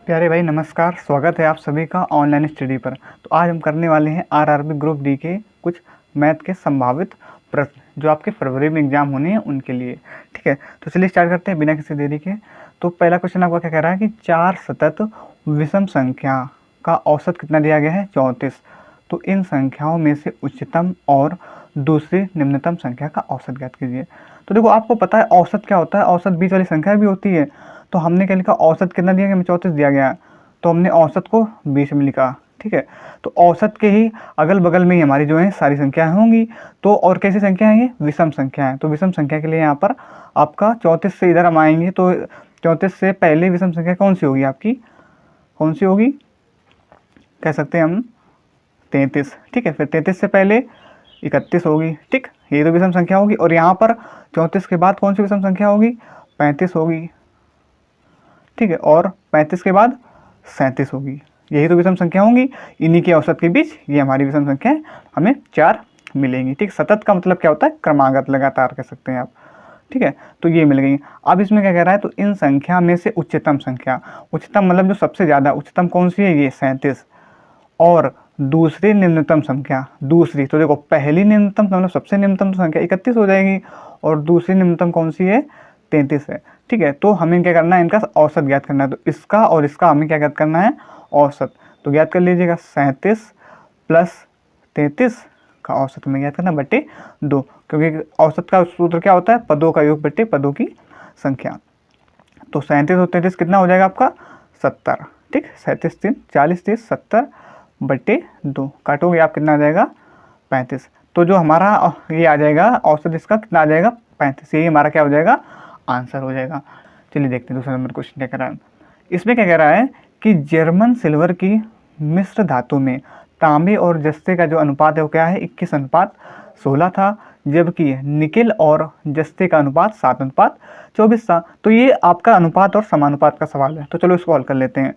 प्यारे भाई नमस्कार, स्वागत है आप सभी का ऑनलाइन स्टडी पर। तो आज हम करने वाले हैं आरआरबी ग्रुप डी के कुछ मैथ के संभावित प्रश्न जो आपके फरवरी में एग्जाम होने हैं उनके लिए। ठीक है, तो चलिए स्टार्ट करते हैं बिना किसी देरी के। तो पहला क्वेश्चन आपका क्या कह रहा है कि 4 सतत विषम संख्या का औसत कितना दिया गया है? 34। तो इन संख्याओं में से उच्चतम और दूसरी निम्नतम संख्या का औसत ज्ञात कीजिए। तो देखो, आपको पता है औसत क्या होता है, औसत बीच वाली संख्या भी होती है। तो हमने क्या लिखा, औसत कितना दिया गया? 34 दिया गया, तो हमने औसत को बीच में लिखा। ठीक है, तो औसत के ही अगल बगल में ही हमारी जो है सारी संख्याएं होंगी। तो और कैसी संख्या है ये? विषम संख्या है। तो विषम संख्या के लिए यहाँ पर आपका 34 से इधर हम आएंगे, तो 34 से पहले विषम संख्या कौन सी होगी आपकी? कौन सी होगी? कह सकते हैं हम 33। ठीक है, फिर 33 से पहले 31 होगी। ठीक, ये तो विषम संख्या होगी। और यहाँ पर 34 के बाद कौन सी विषम संख्या होगी? 35 होगी। ठीक है, और 35 के बाद 37 होगी। यही तो विषम संख्या होंगी। इन्हीं के औसत के बीच ये हमारी विषम संख्या है, हमें 4 मिलेंगी। ठीक, सतत का मतलब क्या होता है? क्रमागत, लगातार कह सकते हैं आप। ठीक है, तो ये मिल गई। अब इसमें क्या कह रहा है? तो इन संख्या में से उच्चतम संख्या, उच्चतम मतलब जो सबसे ज़्यादा, उच्चतम कौन सी है? ये 37। और दूसरी निम्नतम संख्या, दूसरी तो देखो, पहली निम्नतम मतलब सबसे निम्नतम संख्या 31 हो जाएगी, और दूसरी निम्नतम कौन सी है? 33 है। ठीक है, तो हमें क्या करना है? इनका औसत ज्ञात करना है। तो इसका और इसका हमें क्या ज्ञात करना है? औसत। तो ज्ञात कर लीजिएगा, 37 प्लस 33 का औसत में ज्ञात करना बटे 2, क्योंकि औसत का सूत्र क्या होता है? पदों का योग बटे पदों की संख्या। तो 37 और 33 कितना हो जाएगा आपका? 70। ठीक, 37 3 40 30 70 बटे 2, काटोगे आप कितना आ जाएगा? 35। तो जो हमारा ये आ जाएगा औसत, इसका कितना आ जाएगा? 35। यही हमारा क्या हो जाएगा? आंसर हो जाएगा। चलिए देखते हैं दूसरा नंबर क्वेश्चन क्या कह रहा है। इसमें क्या कह रहा है कि जर्मन सिल्वर की मिश्र धातु में तांबे और जस्ते का जो अनुपात है वो क्या है? 21:16 था, जबकि निकिल और जस्ते का अनुपात 7:24 था। तो ये आपका अनुपात और समानुपात का सवाल है। तो चलो इसको हल कर लेते हैं।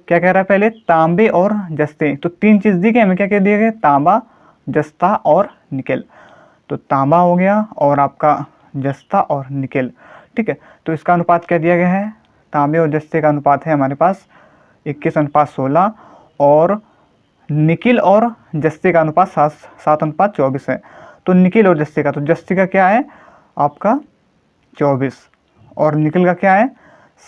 क्या कह रहा है? पहले तांबे और जस्ते, तो 3 चीज़ दी गई हमें। क्या कह दिए गए? तांबा, जस्ता और निकेल। तो तांबा हो गया और आपका जस्ता और निकेल। ठीक है, तो इसका अनुपात क्या दिया गया है? तांबे और जस्ते का अनुपात है हमारे पास 21:16, और निकिल और जस्ते का अनुपात 7:24 है। तो निकिल और जस्ते का, तो जस्ते का क्या है आपका? 24, और निकिल का क्या है?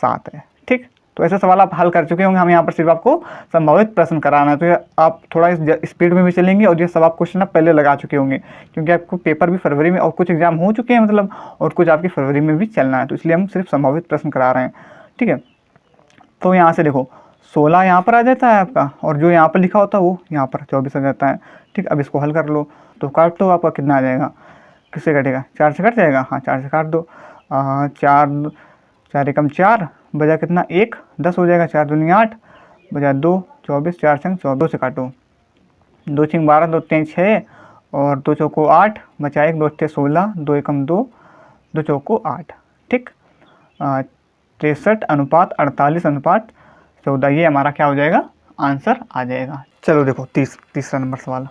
7 है। ठीक, तो ऐसा सवाल आप हल कर चुके होंगे। हम यहाँ पर सिर्फ आपको संभावित प्रश्न कराना है, तो ये आप थोड़ा इस स्पीड में भी चलेंगे, और ये सब आप क्वेश्चन आप पहले लगा चुके होंगे, क्योंकि आपको पेपर भी फरवरी में और कुछ एग्जाम हो चुके हैं मतलब, और कुछ आपकी फरवरी में भी चलना है, तो इसलिए हम सिर्फ संभावित प्रश्न करा रहे हैं। ठीक है, तो यहाँ से देखो, 16 यहाँ पर आ जाता है आपका, और जो यहाँ पर लिखा होता है वो यहाँ पर 24 आ जाता है। ठीक, अब इसको हल कर लो, तो काट दो, आपका कितना आ जाएगा? किससे कटेगा? 4 से कट जाएगा। हाँ, 4 से काट दो। 4 4 एकम 4 बजा कितना? 1, 10 हो जाएगा। 4 दूनी 8 बजा 2 24, 4 छंग 14 से काटो, 2 छिंग 12, 2 3 6, और 2 चौको 8 बचा 1, 2 6 16, 2 एकम 2, 2 चौको 8। ठीक, 63:48:14, ये हमारा क्या हो जाएगा? आंसर आ जाएगा। चलो देखो तीसरा नंबर सवाल।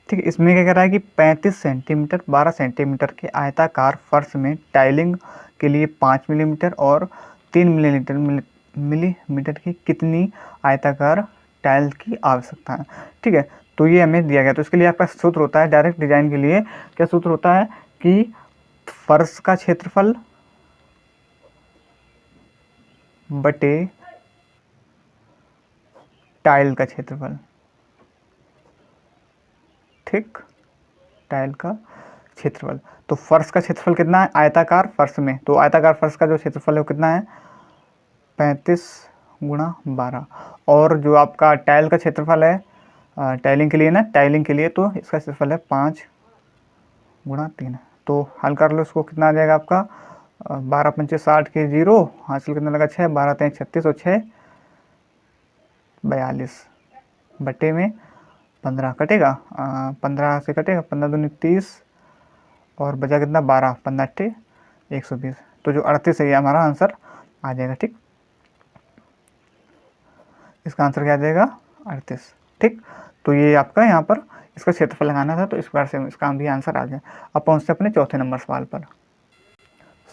ठीक है, इसमें क्या कह रहा है कि 35 सेंटीमीटर 12 सेंटीमीटर के आयताकार फर्श में टाइलिंग के लिए 5 मिलीमीटर और 3 मिलीमीटर की कितनी आयताकार टाइल की आवश्यकता है? ठीक है, तो ये हमें दिया गया। तो इसके लिए आपका सूत्र होता है, डायरेक्ट डिजाइन के लिए क्या सूत्र होता है कि फर्श का क्षेत्रफल बटे टाइल का क्षेत्रफल। ठीक, टाइल का क्षेत्रफल। तो फर्श का क्षेत्रफल कितना है आयताकार फर्श में? तो आयताकार फर्श का जो क्षेत्रफल है वो कितना है? 35 गुणा 12। और जो आपका टाइल का क्षेत्रफल है टाइलिंग के लिए ना, टाइलिंग के लिए तो इसका क्षेत्रफल है 5 गुणा 3। तो हल कर लो इसको, कितना आ जाएगा आपका? 12 पंचे 60 के 0, हासिल कितना लगा? 6, 12 3 36 और 6 42 बटे में 15 कटेगा। 15 से कटेगा, 15 दूनी 30, और बचा कितना? 12, 15 अट्ठे 120। तो जो 38 है ये हमारा आंसर आ जाएगा। ठीक, इसका आंसर क्या आ जाएगा? 38। ठीक, तो ये आपका यहाँ पर इसका क्षेत्रफल लगाना था, तो इस बार से इसका भी आंसर आ गया। अब पहुँचते अपने चौथे नंबर सवाल पर।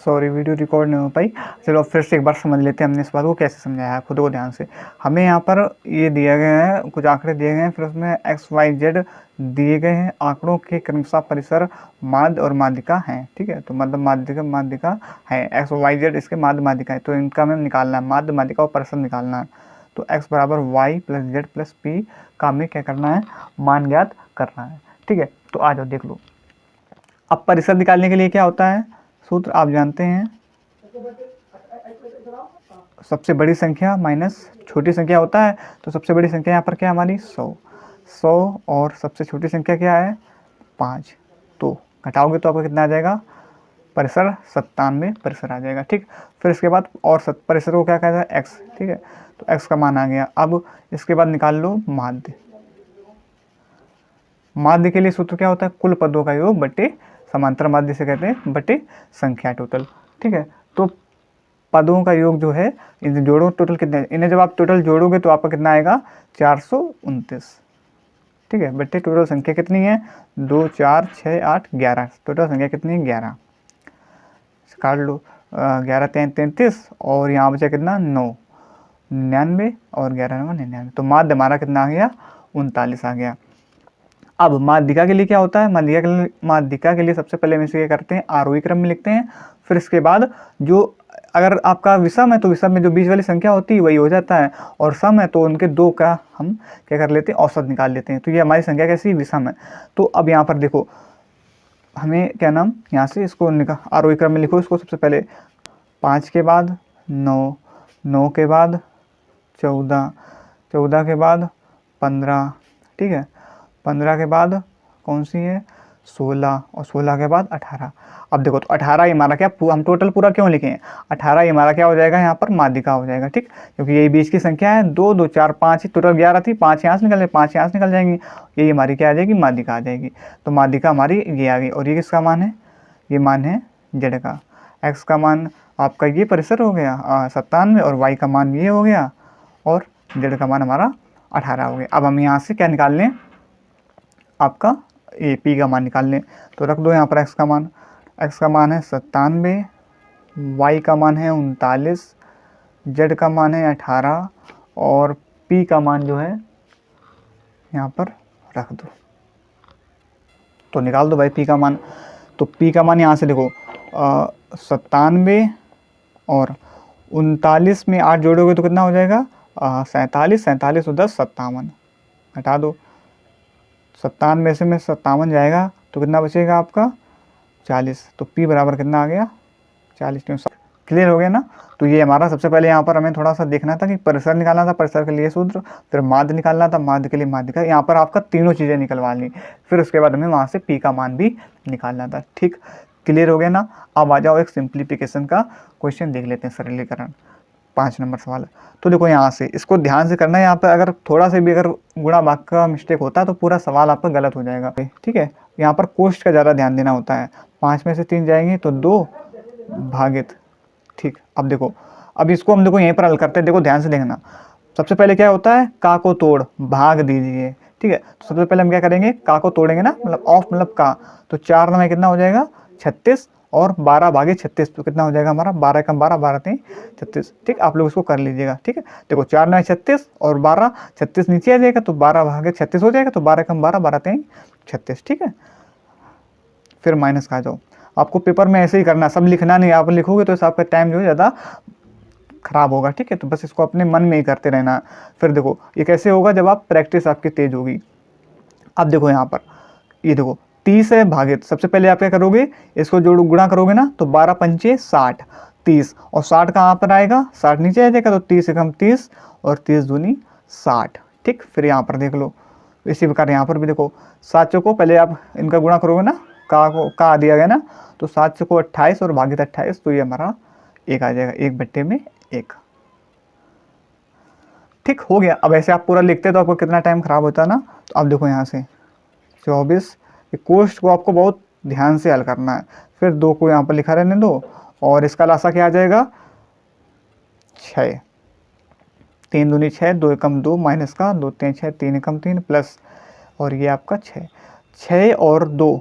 सॉरी वीडियो रिकॉर्ड नहीं हो पाई। चलो फिर से एक बार समझ लेते हैं हमने इस बात को कैसे समझाया है, खुद को ध्यान से। हमें यहाँ पर ये दिया गया है, कुछ आंकड़े दिए गए हैं, फिर उसमें XYZ दिए गए हैं। आंकड़ों के क्रमशः परिसर माध्य और माध्यिका हैं, ठीक है। तो मतलब माध्यिका है, XYZ इसके माध्य माध्यिका है, तो इनका हमें निकालना है, माध्य माध्यिका और परिसर निकालना है। तो x बराबर y plus Z plus P का हमें क्या करना है, मान ज्ञात करना है, ठीक है। तो आ जाओ देख लो। अब परिसर निकालने के लिए क्या होता है, सूत्र आप जानते हैं, सबसे बड़ी संख्या माइनस छोटी संख्या होता है। तो सबसे बड़ी संख्या यहाँ पर क्या है हमारी 100 और सबसे छोटी संख्या क्या है 5। तो घटाओगे तो आपका कितना आ जाएगा, परिसर 97 परिसर आ जाएगा, ठीक। फिर इसके बाद और परिसर को क्या कहता है x, ठीक है। तो x का मान आ गया। अब इसके बाद निकाल लो माध्य। माध्य के लिए सूत्र क्या होता है, कुल पदों का योग बटे समांतर माध्य से कहते हैं बटे संख्या टोटल, ठीक है। तो पदों का योग जो है, इन्हें जोड़ो, टोटल कितने, इन्हें जब आप टोटल जोड़ोगे तो आपका कितना आएगा 429, ठीक है, बटे टोटल संख्या कितनी है 2 4 6 8 11, टोटल संख्या कितनी है 11। काट लो, 11 3 33 और यहाँ बचा कितना 9 99 और 11 9 99। तो माध्य हमारा कितना आ गया 39 आ गया। अब माध्यिका के लिए क्या होता है, माध्यिका के लिए सबसे पहले हम इसे क्या करते हैं, आरोही क्रम में लिखते हैं। फिर इसके बाद जो अगर आपका विषम है तो विषम में जो बीच वाली संख्या होती है वही हो जाता है, और सम है तो उनके दो का हम क्या कर लेते हैं, औसत निकाल लेते हैं। तो ये हमारी संख्या कैसी विषम है। तो अब यहाँ पर देखो हमें क्या नाम, यहाँ से इसको आरोही क्रम में लिखो इसको। सबसे पहले 5 के बाद 9, 9 के बाद 14, 14 के बाद 15, ठीक है, 15 के बाद कौन सी है 16 और 16 के बाद 18। अब देखो तो 18 ही हमारा क्या, हम टोटल पूरा क्यों लिखे हैं, 18 ही हमारा क्या हो जाएगा यहाँ पर माध्यिका हो जाएगा, ठीक। क्योंकि यही बीच की संख्या है, 2 2 4 5 ही, टोटल 11 थी, 5 यहाँ से निकल जाए, 5 यहाँ से निकल जाएंगी, यही हमारी क्या आ जाएगी माध्यिका आ जाएगी। तो माध्यिका हमारी ये आ गई। और ये किसका मान है, ये मान है जेड का। एक्स का मान आपका ये परिसर हो गया 97 और वाई का मान ये हो गया और जेड का मान हमारा 18 हो गया। अब हम यहाँ से क्या निकाल लें, आपका ए पी का मान निकाल लें। तो रख दो यहाँ पर एक्स का मान है 97, वाई का मान है 39, जेड का मान है 18 और पी का मान जो है यहाँ पर रख दो। तो निकाल दो भाई पी का मान। तो पी का मान यहाँ से देखो 97 और 39 में 8 जोड़ोगे तो कितना हो जाएगा 47, 47 और 10 57, हटा दो 57 में से 57 जाएगा तो कितना बचेगा आपका 40। तो P बराबर कितना आ गया 40। क्लियर हो गया ना। तो ये हमारा सबसे पहले यहाँ पर हमें थोड़ा सा देखना था कि परिसर निकालना था, परिसर के लिए सूत्र, फिर माध्य निकालना था, माध्य के लिए माध्यिका। यहाँ पर आपका तीनों चीज़ें निकलवा ली, फिर उसके बाद हमें वहाँ से P का मान भी निकालना था, ठीक। क्लियर हो गया ना। अब आ जाओ एक सिंप्लीफिकेशन का क्वेश्चन देख लेते हैं, सरलीकरण 5 नंबर सवाल। तो देखो यहाँ से इसको ध्यान से करना है, यहाँ पर अगर थोड़ा सा भी अगर गुणा भाग का मिस्टेक होता है तो पूरा सवाल आपका गलत हो जाएगा, ठीक है। यहाँ पर कोष्ट का ज़्यादा ध्यान देना होता है। 5 में से 3 जाएंगे तो 2 भागित, ठीक। अब देखो, अब इसको हम देखो यहीं पर हल करते हैं, देखो ध्यान से देखना। सबसे पहले क्या होता है, का को तोड़ भाग दीजिए, ठीक है। तो सबसे पहले हम क्या करेंगे, का को तोड़ेंगे ना, मतलब ऑफ मतलब का। तो 4 में कितना हो जाएगा 36 और 12 भागे 36 तो कितना हो जाएगा हमारा 12 कम 12 12 3 36, ठीक। आप लोग इसको कर लीजिएगा, ठीक है। देखो 4 9 36 और 12 36 नीचे आ जाएगा तो 12 भागे 36 हो जाएगा, तो 12 कम 12 12 3 36, ठीक है। फिर माइनस का जाओ, आपको पेपर में ऐसे ही करना, सब लिखना नहीं, आप लिखोगे तो आपका टाइम जो है ज़्यादा खराब होगा, ठीक है। तो बस इसको अपने मन में ही करते रहना। फिर देखो ये कैसे होगा, जब आप प्रैक्टिस आपकी तेज होगी। अब देखो यहाँ पर ये देखो 30 है भागित, सबसे पहले आप क्या करोगे, इसको जोड़ गुणा करोगे ना तो 12 पंचे 60, 30 और 60 कहाँ पर आएगा 60 नीचे आ जाएगा, तो 30 एकम 30 और 30 दूनी 60, ठीक। फिर यहाँ पर देख लो इसी प्रकार यहाँ पर भी देखो 7 को पहले आप इनका गुणा करोगे ना, का दिया गया ना, तो 7 को 28 और भागित 28, तो ये हमारा 1 आ जाएगा, 1/1, ठीक हो गया। अब ऐसे आप पूरा लिखते तो आपको कितना टाइम खराब होता है ना। तो अब देखो यहाँ से 24, कोष्ट को आपको बहुत ध्यान से हल करना है। फिर 2 को यहाँ पर लिखा रहने दो और इसका लासा क्या आ जाएगा 6, 3 दूनी 6, 2 एकम 2 माइनस का 2 3 6 3 एकम 3 प्लस और ये आपका 6 और 2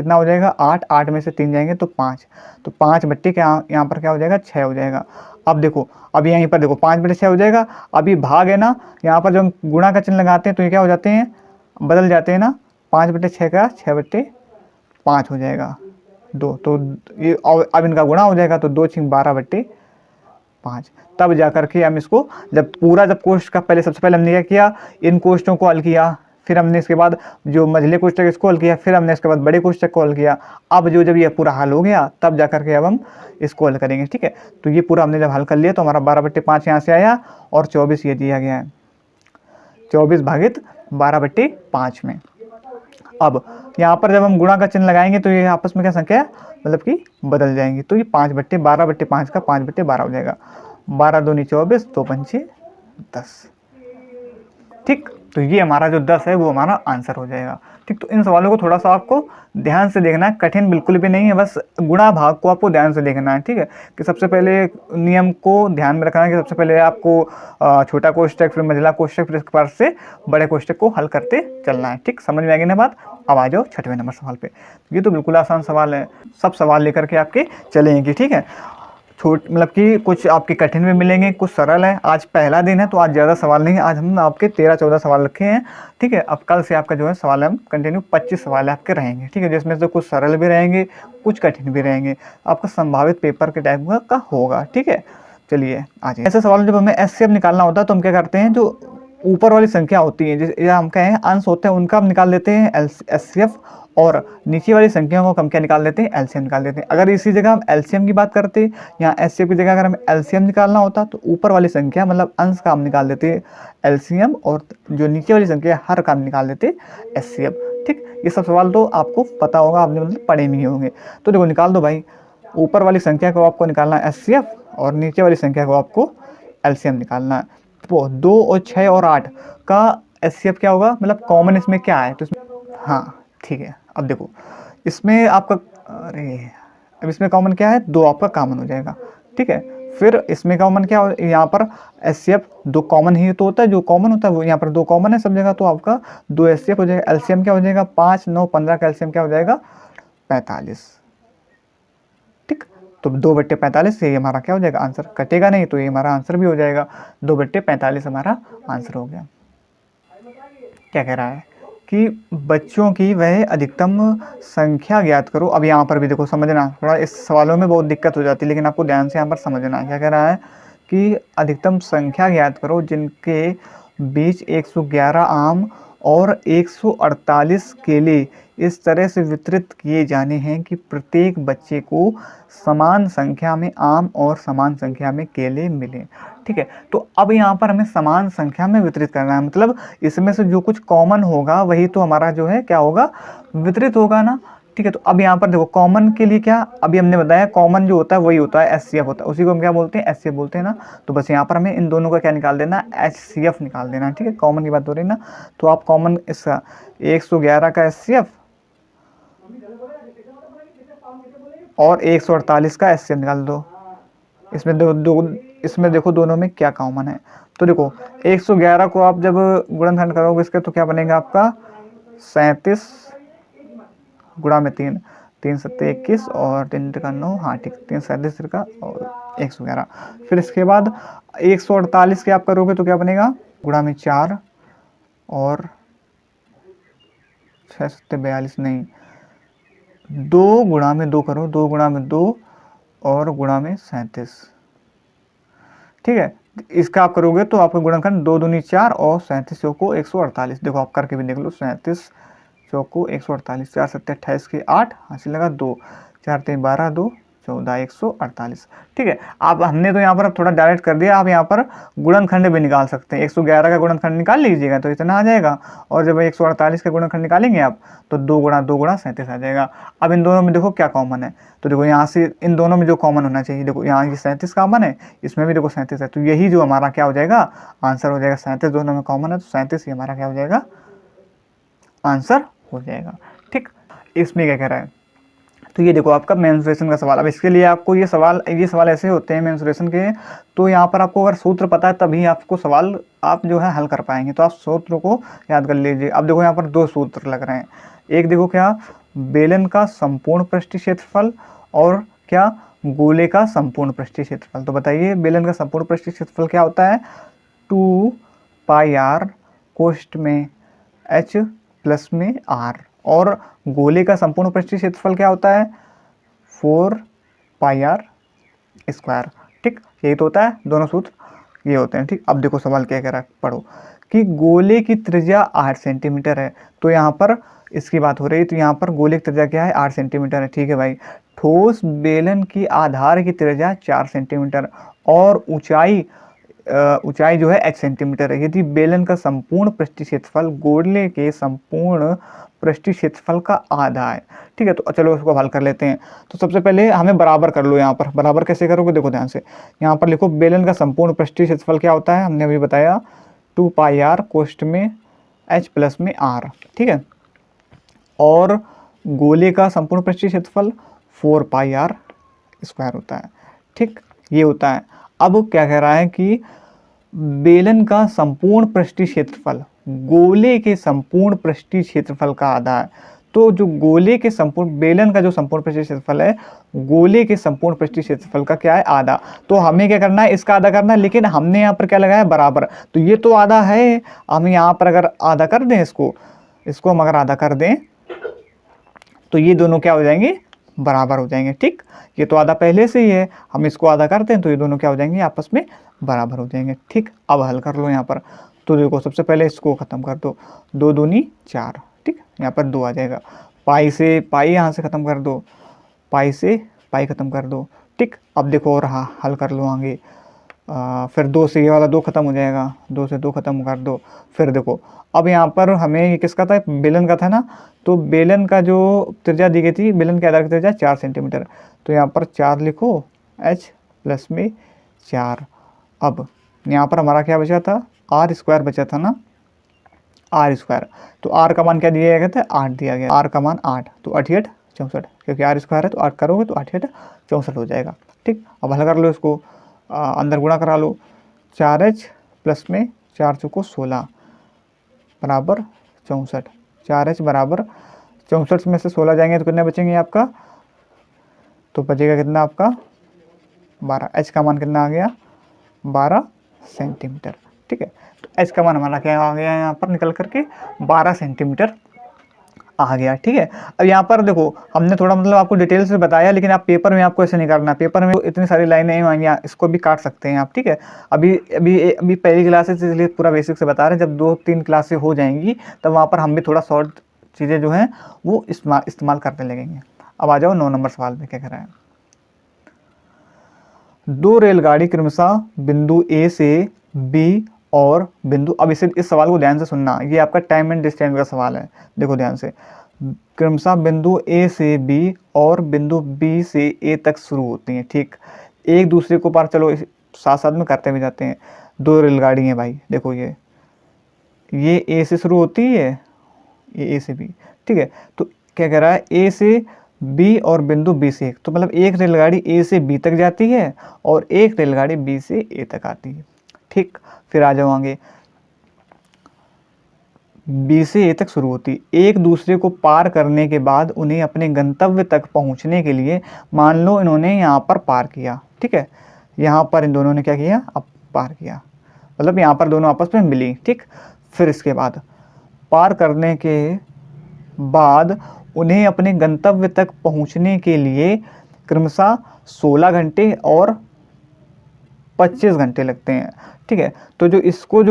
कितना हो जाएगा 8, 8 में से 3 जाएंगे तो 5, तो 5 बट्टे क्या यहाँ पर क्या हो जाएगा 6 हो जाएगा। अब देखो, अब यहीं पर देखो 5/6 हो जाएगा। अब ये भाग है ना, यहाँ पर जब हम गुणा का चिन्ह लगाते हैं तो ये क्या हो जाते हैं, बदल जाते हैं ना, 5/6 का 6/5 हो जाएगा 2, तो ये अब इनका गुणा हो जाएगा तो 2 × 12/5। तब जा करके हम इसको जब कोष्ठ का पहले सबसे पहले हमने क्या किया, इन कोष्ठों को हल किया, फिर हमने इसके बाद जो मझले कोष्ठक इसको हल किया, फिर हमने इसके बाद बड़े कोष्ठक को हल किया। अब जब ये पूरा हल हो गया तब जा करके अब हम इसको हल करेंगे। ठीक है, तो ये पूरा हमने जब हल कर लिया तो हमारा 12/5 यहाँ से आया और 24 ये दिया गया है, 24 भागित 12/5 में। अब यहाँ पर जब हम गुणा का चिन्ह लगाएंगे तो ये आपस में क्या संख्या मतलब कि बदल जाएंगी, तो ये 5/12/5 का 5/12 हो जाएगा। 12 दूनी 24, 2 पंचे 10। ठीक, तो ये हमारा जो 10 है वो हमारा आंसर हो जाएगा। ठीक, तो इन सवालों को थोड़ा सा आपको ध्यान से देखना है, कठिन बिल्कुल भी नहीं है, बस गुणा भाग को आपको ध्यान से देखना है। ठीक है, कि सबसे पहले नियम को ध्यान में रखना है कि सबसे पहले आपको छोटा कोष्ठक, फिर मझला कोष्ठक, फिर इसके बाद से बड़े कोष्ठक को हल करते चलना है। ठीक, समझ में आ गई ना बात। अब आ जाओ 6वें नंबर सवाल पे। ये तो बिल्कुल आसान सवाल है, सब सवाल लेकर के आपके चलेंगे। ठीक है, मतलब कि कुछ आपके कठिन में मिलेंगे, कुछ सरल है। आज पहला दिन है तो आज ज़्यादा सवाल नहीं है, आज हम आपके 13-14 सवाल रखे हैं। ठीक है, अब कल से आपका जो है सवाल हम कंटिन्यू 25 सवाल आपके रहेंगे। ठीक है, जिसमें से कुछ सरल भी रहेंगे, कुछ कठिन भी रहेंगे, आपका संभावित पेपर के टाइप का होगा। ठीक है, चलिए आ जाइए। ऐसे सवाल जब हमें एचसीएफ निकालना होता है तो हम क्या करते हैं, जो ऊपर वाली संख्या होती है जिस हम कहें अंश होते हैं उनका हम निकाल देते हैं एचसीएफ, और नीचे वाली संख्याओं को हम क्या निकाल देते हैं, एलसीएम निकाल देते हैं। अगर इसी जगह हम एलसीएम की बात करते या एचसीएफ की जगह अगर हमें एलसीएम निकालना होता तो ऊपर वाली संख्या मतलब अंश का हम निकाल देते एलसीएम, और जो नीचे वाली संख्या हर का हम निकाल देते एचसीएफ। ठीक, ये सब सवाल तो आपको पता होगा, आपने मतलब पढ़े नहीं होंगे। तो देखो निकाल दो भाई, ऊपर वाली संख्या को आपको निकालना है एचसीएफ और नीचे वाली संख्या को आपको एलसीएम निकालना है। तो 2 और 6 और 8 का एचसीएफ क्या होगा, मतलब कॉमन इसमें क्या है, तो इसमें हाँ ठीक है। अब देखो इसमें आपका अब इसमें कॉमन क्या है, 2 आपका कॉमन हो जाएगा। ठीक है, फिर इसमें कॉमन क्या हो, यहाँ पर एचसीएफ 2 कॉमन ही तो होता है, जो कॉमन होता है वो यहाँ पर 2 कॉमन है सब जगह, तो आपका 2 एचसीएफ हो जाएगा। एलसीएम क्या हो जाएगा 5, 9, 15 का एलसीएम क्या हो जाएगा 45। ठीक, तो 2/45 से हमारा क्या हो जाएगा आंसर, कटेगा नहीं तो ये हमारा आंसर भी हो जाएगा। 2/45 हमारा आंसर हो गया। क्या कह रहा है कि बच्चों की वह अधिकतम संख्या ज्ञात करो। अब यहाँ पर भी देखो समझना, थोड़ा इस सवालों में बहुत दिक्कत हो जाती है, लेकिन आपको ध्यान से यहाँ पर समझना है। क्या कह रहा है कि अधिकतम संख्या ज्ञात करो जिनके बीच 111 आम और 148 केले इस तरह से वितरित किए जाने हैं कि प्रत्येक बच्चे को समान संख्या में आम और समान संख्या में केले मिलें। ठीक है, तो अब यहाँ पर हमें समान संख्या में वितरित करना है, मतलब इसमें से जो कुछ कॉमन होगा वही तो हमारा जो है क्या होगा, वितरित होगा ना। ठीक है, तो अब यहाँ पर देखो कॉमन के लिए क्या, अभी हमने बताया कॉमन जो होता है वही होता है एचसीएफ होता है, उसी को हम क्या बोलते हैं एचसीएफ बोलते हैं ना। तो बस यहाँ पर हमें इन दोनों का क्या निकाल देना, एचसीएफ निकाल देना। ठीक है, कॉमन की बात हो रही है ना, तो आप कॉमन इसका 111 का एचसीएफ और 148 का एचसीएफ निकाल दो। इसमें देखो दोनों में क्या कॉमन है, तो देखो 111 को आप जब गुणनखंड करोगे इसके तो क्या बनेगा आपका 37 गुणा में 3, 3 7 21 और 3 का 9, हाँ ठीक, 3 37 का और 111। फिर इसके बाद 148 के आप करोगे तो क्या बनेगा, गुणा में 4 और 6 7 42 नहीं, 2 गुणा में 2 करो, 2 गुणा में 2 और गुणा में 37। ठीक है, इसका आप करोगे तो आपका गुणनखंड 2 दूनी 4 और 37 चौको 148। देखो आप करके भी देख लो, 37 चौको 148, 4 7 28 के 8 हासिल लगा 2, 4 3 12 2 14 148। ठीक है, आप हमने तो यहाँ पर अब थोड़ा डायरेक्ट कर दिया, आप यहाँ पर गुणनखंड भी निकाल सकते हैं। 111 का गुणनखंड निकाल लीजिएगा तो इतना आ जाएगा, और जब 148 का गुणनखंड निकालेंगे आप तो 2 गुणा 2 गुणा 37 आ जाएगा। अब इन दोनों में देखो क्या कॉमन है, तो देखो यहाँ से इन दोनों में जो कॉमन होना चाहिए, देखो यहाँ ये 37 कॉमन है, इसमें भी देखो 37 है, तो यही जो हमारा क्या हो जाएगा आंसर हो जाएगा। 37 दोनों में कॉमन है तो 37 ही हमारा क्या हो जाएगा आंसर हो जाएगा। ठीक, इसमें क्या कह रहा है, तो ये देखो आपका मेंसुरेशन का सवाल। अब इसके लिए आपको ये सवाल ऐसे होते हैं मेंसुरेशन के, तो यहाँ पर आपको अगर सूत्र पता है तभी आपको सवाल आप जो है हल कर पाएंगे, तो आप सूत्र को याद कर लीजिए। अब देखो यहाँ पर 2 सूत्र लग रहे हैं, एक देखो क्या बेलन का संपूर्ण पृष्ठीय क्षेत्रफल और क्या, गोले का संपूर्ण पृष्ठीय क्षेत्रफल। तो बताइए बेलन का संपूर्ण पृष्ठीय क्षेत्रफल क्या होता है, 2 पाई आर कोष्ठ में h प्लस में r, और गोले का संपूर्ण पृष्ठीय क्षेत्रफल क्या होता है, 4 पाई आर स्क्वायर। ठीक, यही तो होता है, दोनों सूत्र ये होते हैं। ठीक, अब देखो सवाल क्या कह रहा है, पढ़ो कि गोले की त्रिज्या 8 सेंटीमीटर है। तो यहाँ पर इसकी बात हो रही है, तो यहाँ पर गोले की त्रिज्या क्या है, 8 सेंटीमीटर है। ठीक है भाई, ठोस बेलन की आधार की त्रिज्या 4 सेंटीमीटर और ऊंचाई जो है h सेंटीमीटर है। यदि बेलन का संपूर्ण पृष्ठीय क्षेत्रफल गोले के संपूर्ण पृष्ठीय क्षेत्रफल का आधा है। ठीक है, तो चलो इसको हल कर लेते हैं। तो सबसे पहले हमें बराबर कर लो। यहाँ पर बराबर कैसे करोगे, देखो ध्यान से, यहाँ पर लिखो बेलन का संपूर्ण पृष्ठीय क्षेत्रफल क्या होता है, हमने अभी बताया 2 पाई आर कोष्ठ में h प्लस में r। ठीक है, और गोले का संपूर्ण पृष्ठीय क्षेत्रफल 4 पाई आर स्क्वायर होता है। ठीक, ये होता है। अब क्या कह रहा है कि बेलन का संपूर्ण पृष्ठीय क्षेत्रफल गोले के संपूर्ण पृष्ठीय क्षेत्रफल का आधा है। तो जो गोले के संपूर्ण, बेलन का जो संपूर्ण पृष्ठीय क्षेत्रफल है गोले के संपूर्ण पृष्ठीय क्षेत्रफल का क्या है, आधा। तो हमें क्या करना है, इसका आधा करना है, लेकिन हमने यहाँ पर क्या लगाया, बराबर। तो ये तो आधा है, हम यहाँ पर अगर आधा कर दें इसको हम अगर आधा कर दें तो ये दोनों क्या हो जाएंगे, बराबर हो जाएंगे। ठीक, ये तो आधा पहले से ही है, हम इसको आधा करते हैं तो ये दोनों क्या हो जाएंगे, आपस में बराबर हो जाएंगे। ठीक, अब हल कर लो यहाँ पर। तो देखो सबसे पहले इसको ख़त्म कर दो, 2 दूनी 4। ठीक, यहाँ पर 2 आ जाएगा। पाई से पाई यहाँ से ख़त्म कर दो, पाई से पाई ख़त्म कर दो। ठीक, अब देखो और हल कर लो आगे। फिर 2 से ये वाला 2 खत्म हो जाएगा, 2 से 2 खत्म कर दो। फिर देखो अब यहाँ पर हमें ये किसका था, बेलन का था ना। तो बेलन का जो त्रिज्या दी गई थी, बेलन के आधार की त्रिज्या 4 सेंटीमीटर। तो यहाँ पर 4 लिखो, h प्लस में 4। अब यहाँ पर हमारा क्या बचा था, आर स्क्वायर बचा था ना, आर स्क्वायर। तो आर का मान क्या दिया गया था, 8 दिया गया, आर का मान 8। तो 8 8 64, क्योंकि आर स्क्वायर है तो 8 करोगे तो 8 8 64 हो जाएगा। ठीक, अब हल कर लो इसको, अंदर गुणा करा लो। 4h प्लस में 4 चौको 16 बराबर 64। 4h बराबर 64 में से 16 जाएंगे तो कितने बचेंगे आपका, तो बचेगा कितना आपका 12। h का मान कितना आ गया, 12 सेंटीमीटर। ठीक है, तो h का मान हमारा क्या आ गया यहाँ पर निकल करके 12 सेंटीमीटर आ गया। ठीक है, अब यहाँ पर देखो हमने थोड़ा मतलब आपको डिटेल से बताया, लेकिन आप पेपर में आपको ऐसे नहीं करना। पेपर में इतनी सारी लाइनें नहीं आएंगी, इसको भी काट सकते हैं आप। ठीक है, अभी अभी अभी पहली क्लासेस इसलिए पूरा बेसिक से बता रहे हैं, जब 2-3 क्लासें हो जाएंगी तब वहाँ पर हम भी थोड़ा शॉर्ट चीज़ें जो हैं वो इस्तेमाल करने लगेंगे। अब आ जाओ 9 नंबर सवाल में, क्या कह रहा है। 2 रेलगाड़ी क्रमशः बिंदु ए से बी और बिंदु, अब इस सवाल को ध्यान से सुनना, ये आपका टाइम एंड डिस्टेंस का सवाल है। देखो ध्यान से, क्रमशः बिंदु ए से बी और बिंदु बी से ए तक शुरू होती हैं। ठीक, एक दूसरे को पार, चलो साथ साथ में करते भी जाते हैं। 2 रेलगाड़ी हैं भाई, देखो ये ए से शुरू होती है, ये ए से बी। ठीक है, तो क्या कह रहा है, ए से बी और बिंदु बी से, तो मतलब एक रेलगाड़ी ए से बी तक जाती है और एक रेलगाड़ी बी से ए तक आती है। ठीक, फिर आ जाओ आगे, बी से ए तक शुरू होती, एक दूसरे को पार करने के बाद उन्हें अपने गंतव्य तक पहुंचने के लिए, मान लो इन्होंने यहाँ पर पार किया। ठीक है, यहाँ पर इन दोनों ने क्या किया, अब पार किया, मतलब यहाँ पर दोनों आपस में मिली। ठीक, फिर इसके बाद पार करने के बाद उन्हें अपने गंतव्य तक पहुंचने के लिए क्रमशः 16 घंटे और 25 घंटे लगते हैं। ठीक है, तो इसको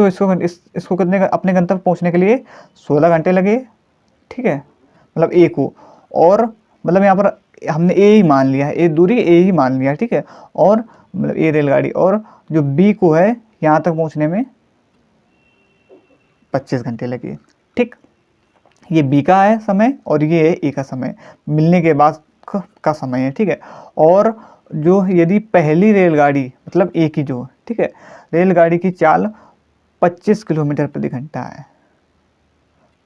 कितने अपने गंतव्य पहुंचने के लिए 16 घंटे लगे। ठीक है, मतलब ए को, और मतलब यहाँ पर हमने ए ही मान लिया है, ए दूरी ए ही मान लिया। ठीक है, और मतलब ए रेलगाड़ी, और जो बी को है यहाँ तक पहुंचने में 25 घंटे लगे। ठीक, ये बी का है समय और ये है ए का समय, मिलने के बाद का समय है। ठीक है, और जो यदि पहली रेलगाड़ी मतलब ए की जो, ठीक है, रेलगाड़ी की चाल 25 किलोमीटर प्रति घंटा है,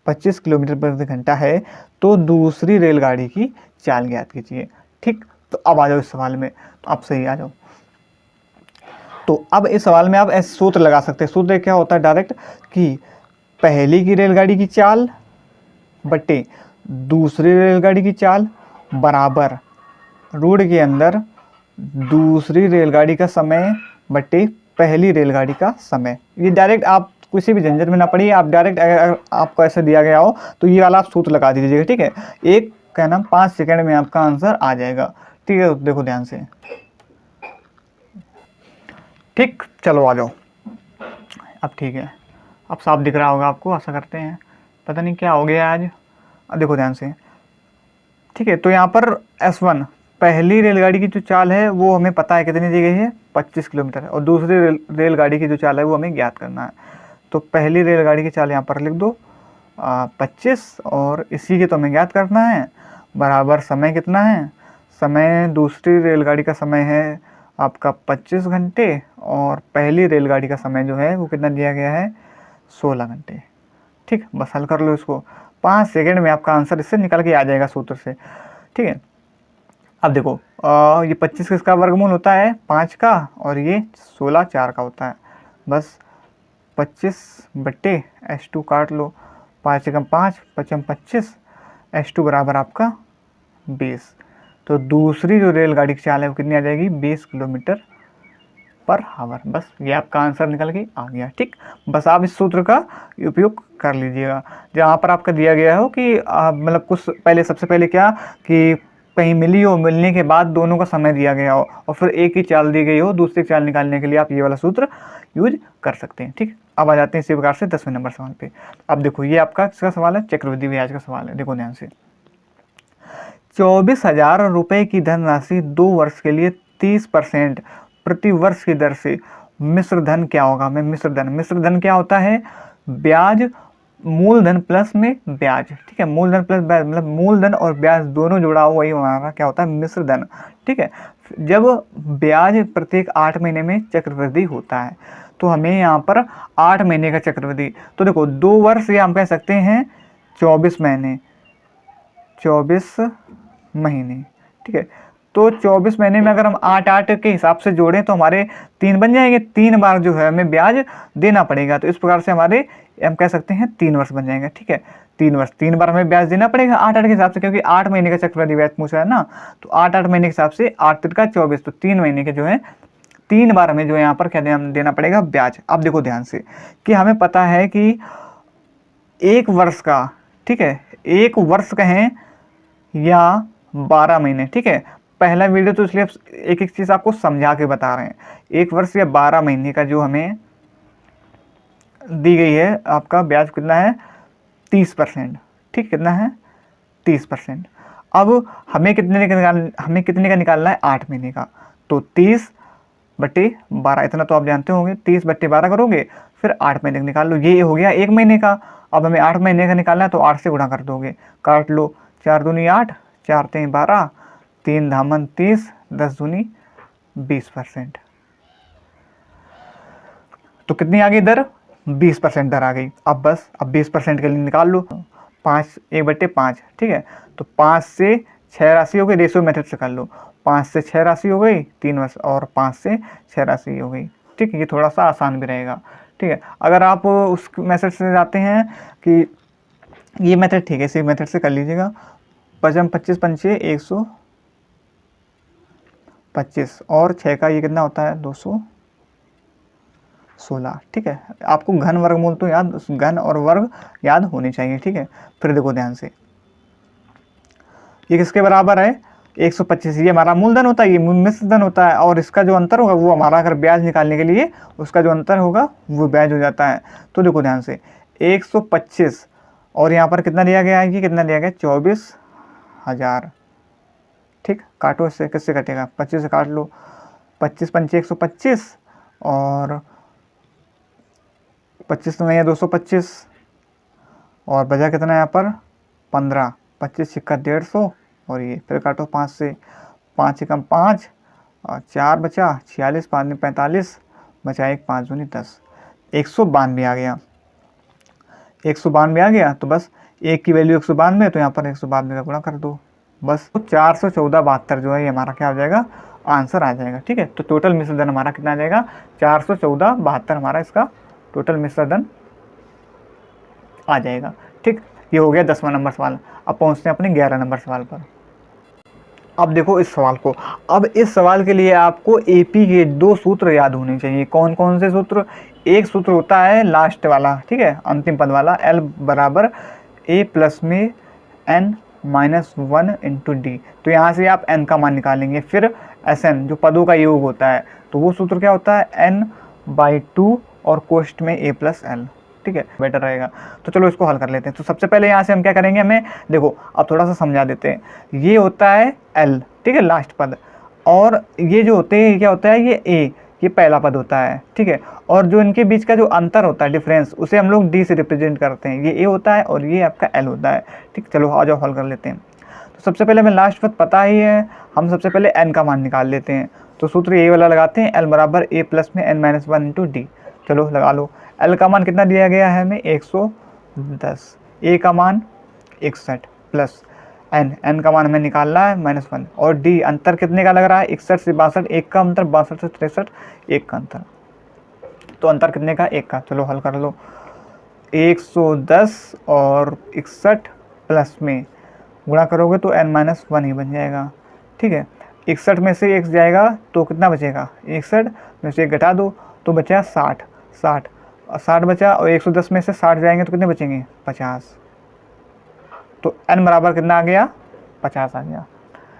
25 किलोमीटर प्रति घंटा है, तो दूसरी रेलगाड़ी की चाल ज्ञात कीजिए। ठीक, तो अब आ जाओ इस सवाल में, तो आप सही आ जाओ। तो अब इस सवाल में आप ऐसे सूत्र लगा सकते हैं। सूत्र क्या होता है, डायरेक्ट कि पहली की रेलगाड़ी की चाल बटे दूसरी रेलगाड़ी की चाल बराबर रूट के अंदर दूसरी रेलगाड़ी का समय बटे पहली रेलगाड़ी का समय। ये डायरेक्ट आप किसी भी झंझट में ना पड़िए, आप डायरेक्ट अगर आपको ऐसे दिया गया हो तो ये वाला आप सूत्र लगा दीजिएगा, ठीक है। एक क्या नाम 5 सेकंड में आपका आंसर आ जाएगा, ठीक है। देखो ध्यान से, ठीक, चलो आ जाओ। अब ठीक है, अब साफ दिख रहा होगा आपको, आशा करते हैं। पता नहीं क्या हो गया आज। अब देखो ध्यान से, ठीक है। तो यहाँ पर S1 पहली रेलगाड़ी की जो चाल है वो हमें पता है कितनी दी गई है, 25 किलोमीटर, और दूसरी रेलगाड़ी की जो चाल है वो हमें ज्ञात करना है। तो पहली रेलगाड़ी की चाल यहाँ पर लिख दो 25, और इसी के तो हमें ज्ञात करना है, बराबर समय कितना है, समय दूसरी रेलगाड़ी का समय है आपका 25 घंटे, और पहली रेलगाड़ी का समय जो है वो कितना दिया गया है, 16 घंटे। ठीक, बस हल कर लो इसको, 5 सेकंड में आपका आंसर इससे निकल के आ जाएगा सूत्र से, ठीक है। अब देखो ये 25 किसका वर्गमूल होता है, 5 का, और ये 16 4 का होता है। बस 25 बट्टे S2 काट लो, 5 एकम 5, 5 25, S2 बराबर आपका 20। तो दूसरी जो रेलगाड़ी की चाल है वो कितनी आ जाएगी, 20 किलोमीटर पर आवर। बस ये आपका आंसर निकल के आ गया, ठीक। बस आप इस सूत्र का उपयोग कर लीजिएगा। जहाँ पर आपका दिया गया हो कि मतलब कुछ पहले, सबसे पहले क्या कि कहीं मिली हो, मिलने के बाद दोनों का समय दिया गया हो, और फिर एक ही चाल दी गई हो, दूसरी चाल निकालने के लिए आप ये वाला सूत्र यूज कर सकते हैं, ठीक। अब आ जाते हैं इसी प्रकार से 10वें नंबर सवाल पे। अब देखो ये आपका किसका सवाल है, चक्रवृद्धि ब्याज का सवाल है। देखो ध्यान से, 24,000 रुपये की धनराशि 2 वर्ष के लिए 30% प्रति वर्ष की दर से मिश्र धन क्या होगा। मैं मिश्र धन क्या होता है, ब्याज मूलधन प्लस में ब्याज, ठीक है। मूलधन प्लस ब्याज मतलब मूलधन और ब्याज दोनों जुड़ा हुआ वही हमारा क्या होता है, मिश्र धन, ठीक है। जब ब्याज प्रत्येक 8 महीने में चक्रवृद्धि होता है तो हमें यहाँ पर 8 महीने का चक्रवृद्धि, तो देखो 2 वर्ष या हम कह सकते हैं 24 महीने, 24 महीने, ठीक है। तो 24 महीने में अगर हम 8 के हिसाब से जोड़ें तो हमारे 3 बन जाएंगे, 3 बार जो है हमें ब्याज देना पड़ेगा। तो इस प्रकार से हमारे हम कह सकते हैं 3 वर्ष बन जाएंगे, ठीक है। 3 वर्ष, 3 बार हमें ब्याज देना पड़ेगा 8 के हिसाब से, क्योंकि 8 महीने का चक्रवृद्धि ब्याज पूछा है ना। तो 8 महीने के हिसाब से 8 तिरका 24, तो 3 महीने के जो है 3 बार हमें जो है यहाँ पर क्या देना पड़ेगा, ब्याज। अब देखो ध्यान से कि हमें पता है कि 1 वर्ष का, ठीक है, 1 वर्ष कहें या 12 महीने, ठीक है। पहला वीडियो तो इसलिए एक एक चीज़ आपको समझा के बता रहे हैं। 1 वर्ष या 12 महीने का जो हमें दी गई है आपका ब्याज कितना है, 30%, ठीक, कितना है 30%। अब हमें कितने का निकालना है, 8 महीने का। तो 30/12, इतना तो आप जानते होंगे, 30/12 करोगे फिर 8 महीने का निकाल लो, ये हो गया 1 महीने का। अब हमें 8 महीने का निकालना है तो 8 से गुणा कर दोगे, काट लो, 4 दूनी 8, 4 3 12, 3 धामन 30, 10 दूनी 20%। तो कितनी आ गई दर, 20% दर आ गई। अब बस अब 20% के लिए निकाल लो, 5 1/5, ठीक है। तो 5 से 6 राशि हो गई, रेशियो मेथड से कर लो, 5 से 6 राशि हो गई 3 वर्ष, और 5 से 6 राशि हो गई, ठीक है। ये थोड़ा सा आसान भी रहेगा, ठीक है। अगर आप उस मेथड से जाते हैं कि ये मेथड, ठीक है, इसी मेथड से कर लीजिएगा। 25 25 पंचे 125, और 6 का ये कितना होता है, 216, ठीक है। आपको घन वर्गमूल तो याद, घन और वर्ग याद होने चाहिए, ठीक है। फिर देखो ध्यान से, ये किसके बराबर है, 125, ये हमारा मूलधन होता है, ये मिश्र धन होता है, और इसका जो अंतर होगा वो हमारा, अगर ब्याज निकालने के लिए उसका जो अंतर होगा वो ब्याज हो जाता है। तो देखो ध्यान से, 125 और यहाँ पर कितना दिया गया है, ये कितना दिया गया, 24,000, ठीक। काटो इससे, किससे कटेगा, 25 से काट लो, 25 पंचे 125, और 25 में है 225, और बचा कितना यहाँ पर 15, 25 सिक्का 150, और ये फिर काटो 5 से, 5 एकम 5, और 4 बचा, 46, 5 में 45, बचा 1, 5 दूनी 10, 192 आ गया, 192 आ गया। तो बस एक की वैल्यू 192, तो यहाँ पर 192 का गुणा कर दो, बस। तो 414/72 जो है ये हमारा क्या हो जाएगा, आंसर आ जाएगा, ठीक है। तो टोटल मिश्र धन हमारा कितना आ जाएगा, 414/72 हमारा इसका टोटल मिश्र धन आ जाएगा, ठीक। ये हो गया 10वां नंबर सवाल। अब पहुँचते हैं अपने 11 नंबर सवाल पर। अब देखो इस सवाल को, अब इस सवाल के लिए आपको एपी के 2 सूत्र याद होने चाहिए। कौन कौन से सूत्र? एक सूत्र होता है लास्ट वाला, ठीक है, अंतिम पद वाला, L बराबर A प्लस में n-1 इंटू डी। तो यहाँ से आप n का मान निकालेंगे। फिर Sn जो पदों का योग होता है, तो वो सूत्र क्या होता है? n/2 और कोष्ठ में A प्लस L, ठीक है, बेटर रहेगा। तो चलो इसको हल कर लेते हैं। तो सबसे पहले यहाँ से हम क्या करेंगे, हमें देखो अब थोड़ा सा समझा देते हैं। ये होता है L, ठीक है, लास्ट पद, और ये जो होते हैं क्या होता है? ये A, ये पहला पद होता है, ठीक है। और जो इनके बीच का जो अंतर होता है, डिफरेंस, उसे हम लोग D से रिप्रेजेंट करते हैं। ये A होता है और ये आपका L होता है, ठीक। चलो आ जाओ हल कर लेते हैं। तो सबसे पहले हमें लास्ट पद पता ही है, हम सबसे पहले n का मान निकाल लेते हैं। तो सूत्र ये वाला लगाते हैं, L बराबर A प्लस में n-1 इंटू डी। चलो लगा लो। L का मान कितना दिया गया है हमें? 110, A का मान 61 प्लस n का मान हमें निकालना है -1, और D अंतर कितने का लग रहा है? 61 से 62, 1 का अंतर, 62 से 63, 1 का अंतर। तो अंतर कितने का? 1 का। चलो हल कर लो। 110 और 61 प्लस में गुणा करोगे तो n-1 ही बन जाएगा, ठीक है। 61 में से 1 जाएगा तो कितना बचेगा? 61 में से 1 घटा दो तो बचा 60 बचा, और 110 में से 60 जाएंगे तो कितने बचेंगे? 50। तो n बराबर कितना आ गया? 50 आ गया।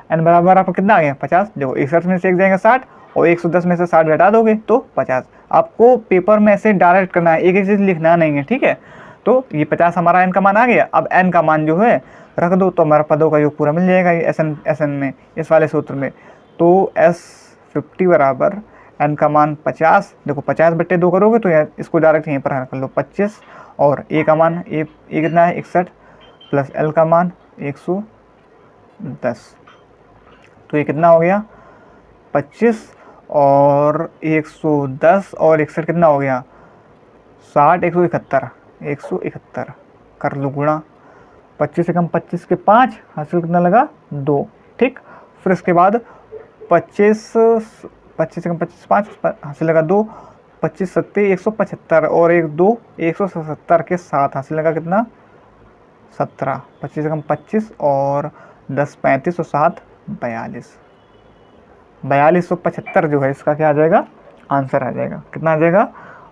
n बराबर आपको कितना आ गया? 50। देखो 61 में से 1 जाएगा 60, और 110 में से 60 घटा दोगे तो 50। आपको पेपर में ऐसे डायरेक्ट करना है, एक एक चीज़ लिखना नहीं है, ठीक है। तो ये 50 हमारा n का मान आ गया। अब n का मान जो है रख दो, तो हमारा पदों का योग पूरा मिल जाएगा ये SN में, इस वाले सूत्र में। तो S50 बराबर n का मान 50। देखो 50/2 करोगे तो यार इसको डायरेक्ट यहीं पर कर लो, 25, और A का मान A कितना है? 61 प्लस L का मान 110। तो ये कितना हो गया? 25 और 110 और 61 कितना हो गया? 60, 171 कर लो गुणा। 25 से कम 25 के 5, हासिल कितना लगा? 2, ठीक। फिर इसके बाद 25 से कम 25 5, हासिल लगा 2, 25 7 175, और 1 2 177 के 7, हासिल लगा कितना? 17। 25 से कम 25 और 10 35 और 7 42। 4275 जो है इसका क्या आ जाएगा? आंसर आ जाएगा। कितना आ जाएगा?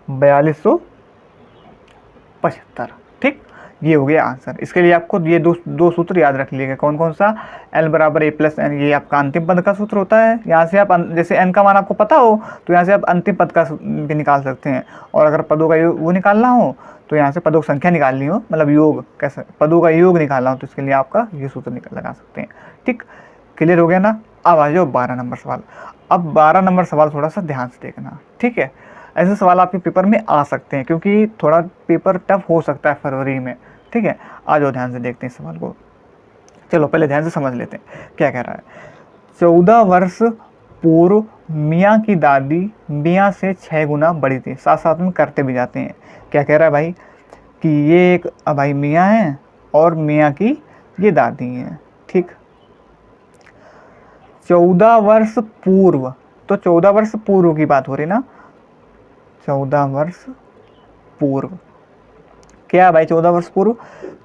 4275, ठीक। ये हो गया आंसर। इसके लिए आपको ये दो सूत्र याद रख लीजिएगा। कौन कौन सा? L बराबर A प्लस n, ये आपका अंतिम पद का सूत्र होता है। यहाँ से आप जैसे n का मान आपको पता हो तो यहाँ से आप अंतिम पद का भी निकाल सकते हैं, और अगर पदों का योग वो निकालना हो तो यहाँ से पदों की संख्या निकालनी हो, मतलब योग कैसे, पदों का योग निकालना हो, तो इसके लिए आपका ये सूत्र लगा सकते हैं, ठीक। क्लियर हो गया ना? अब आ जाओ 12 नंबर सवाल। अब 12 नंबर सवाल थोड़ा सा ध्यान से देखना, ठीक है। ऐसे सवाल आपके पेपर में आ सकते हैं क्योंकि थोड़ा पेपर टफ हो सकता है फरवरी में, ठीक है। आ जाओ ध्यान से देखते हैं सवाल को। चलो पहले ध्यान से समझ लेते हैं क्या कह रहा है। 14 वर्ष पूर्व मियाँ की दादी मियाँ से 6 गुना बड़ी थी। साथ साथ में करते भी जाते हैं। क्या कह रहा है भाई कि ये एक भाई मियाँ है और मियाँ की ये दादी हैं, ठीक। 14 वर्ष पूर्व, तो 14 वर्ष पूर्व की बात हो रही ना, 14 वर्ष पूर्व। क्या भाई 14 वर्ष पूर्व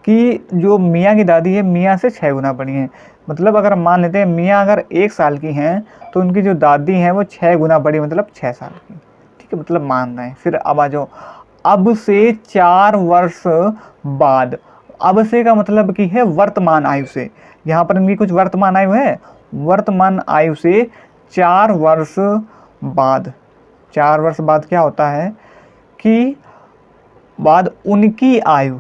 कि जो मियाँ की दादी है मियाँ से 6 गुना बड़ी है। मतलब अगर मान लेते हैं मियाँ अगर 1 साल की हैं तो उनकी जो दादी हैं वो 6 गुना बड़ी, मतलब 6 साल की, ठीक है, मतलब मान रहे हैं। फिर अब आ जाओ, अब से 4 वर्ष बाद। अब से का मतलब कि है वर्तमान आयु से। यहाँ पर इनकी कुछ वर्तमान आयु है, वर्तमान आयु से 4 वर्ष बाद। 4 वर्ष बाद क्या होता है कि बाद उनकी आयु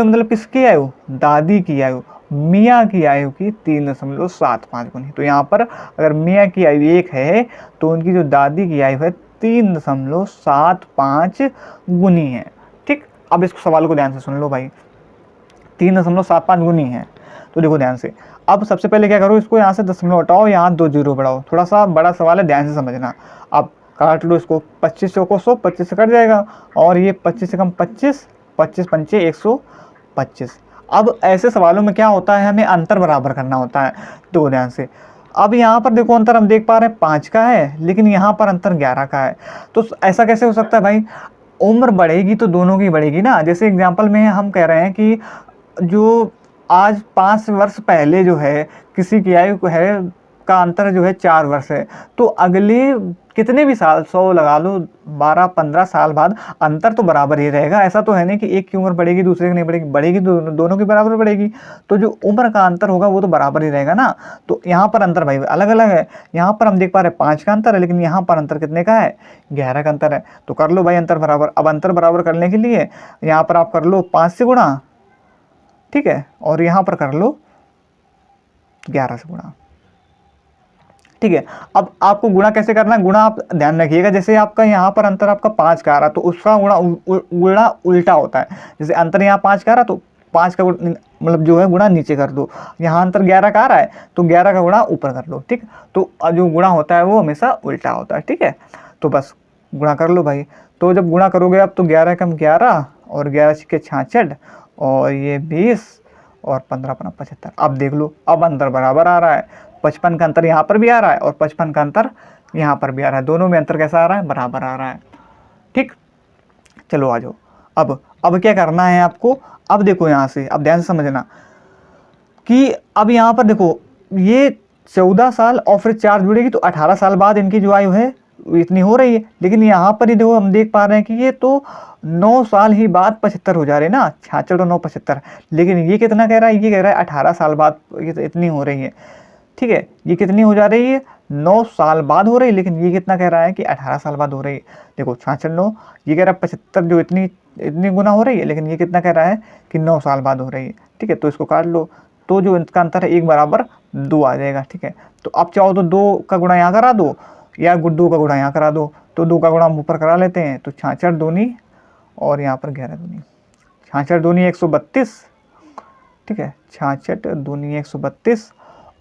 मतलब किसकी आयु? दादी की आयु मियाँ की आयु की 3.75 गुनी। तो यहाँ पर अगर मियाँ की आयु 1 है तो उनकी जो दादी की आयु है 3.75 गुनी है, ठीक। अब इसको सवाल को ध्यान से सुन लो भाई, 3.75 गुनी है। तो देखो ध्यान से, अब सबसे पहले क्या करो, इसको यहाँ से दशमलव हटाओ, यहाँ 2 जीरो बढ़ाओ। थोड़ा सा बड़ा सवाल है, ध्यान से समझना। अब काट लो इसको, 25 चौको 100, 25 से कट जाएगा, और ये 25 से कम 25, 25 पंचे 125। अब ऐसे सवालों में क्या होता है, हमें अंतर बराबर करना होता है। तो ध्यान से, अब यहाँ पर देखो अंतर हम देख पा रहे हैं 5 का है, लेकिन यहाँ पर अंतर 11 का है। तो ऐसा कैसे हो सकता है भाई? उम्र बढ़ेगी तो दोनों की बढ़ेगी ना। जैसे एग्जाम्पल में हम कह रहे हैं कि जो आज 5 वर्ष पहले जो है किसी की आयु को है का अंतर जो है 4 वर्ष है, तो अगले कितने भी साल 100 लगा लो 12-15 साल बाद अंतर तो बराबर ही रहेगा। ऐसा तो है नहीं कि एक की उम्र बढ़ेगी दूसरे की नहीं बढ़ेगी, बढ़ेगी दोनों की बराबर बढ़ेगी। तो जो उम्र का अंतर होगा वो तो बराबर ही रहेगा ना। तो यहाँ पर अंतर भाई अलग अलग है। यहाँ पर हम देख पा रहे हैं 5 का अंतर है, लेकिन यहाँ पर अंतर कितने का है, 11 का अंतर है। तो कर लो भाई अंतर बराबर। अब अंतर बराबर करने के लिए यहाँ पर आप कर लो 5 से गुणा, ठीक है, और यहाँ पर कर लो 11 से गुणा, ठीक है। अब आपको गुणा कैसे करना है, गुणा आप ध्यान रखिएगा, जैसे आपका यहाँ पर अंतर आपका 5 का आ रहा तो उसका गुणा गुणा उल्टा होता है। जैसे अंतर यहाँ 5 का आ रहा तो 5 का मतलब जो है गुणा नीचे कर दो। यहाँ अंतर 11 का आ रहा है तो 11 का गुणा ऊपर कर लो, ठीक। तो जो गुणा होता है वो हमेशा उल्टा होता है, ठीक है। तो बस गुणा कर लो भाई। तो जब गुणा करोगे अब तो 11 कम 11 और 11 छिके 66 और ये 20 और 15 पना 75। अब देख लो अब अंतर बराबर आ रहा है। 55 का अंतर यहाँ पर भी आ रहा है और 55 का अंतर यहाँ पर भी आ रहा है। दोनों में अंतर कैसा आ रहा है, बराबर आ रहा है, ठीक। चलो आ जाओ। अब क्या करना है आपको, अब देखो यहाँ से, अब ध्यान से समझना कि अब यहाँ पर देखो ये 14 साल और फिर 4 जुड़ेगी तो 18 साल बाद इनकी जो आयु है इतनी हो रही है। लेकिन यहाँ पर ही देखो हम देख पा रहे हैं कि ये तो 9 साल ही बाद 75 हो जा रहे हैं ना, 66 और 9 75। लेकिन ये कितना कह रहा है, ये कह रहा है 18 साल बाद ये तो इतनी हो रही है, ठीक है। ये कितनी हो जा रही है, 9 साल बाद हो रही है, लेकिन ये कितना कह रहा है कि 18 साल बाद हो रही है। देखो 66 9, ये कह रहा है 75 जो इतनी गुना हो रही है, लेकिन ये कितना कह रहा है कि 9 साल बाद हो रही है, ठीक है। तो इसको काट लो, तो जो इसका अंतर है 1 बराबर 2 आ जाएगा, ठीक है। तो अब चाहो तो 2 का गुणा यहाँ करा दो या 2 का गुणा यहाँ करा दो। तो 2 का गुणा हम ऊपर करा लेते हैं, तो 66 दूनी और यहाँ पर 11 दूनी, 66 दूनी 132, ठीक है। 66 दूनी 132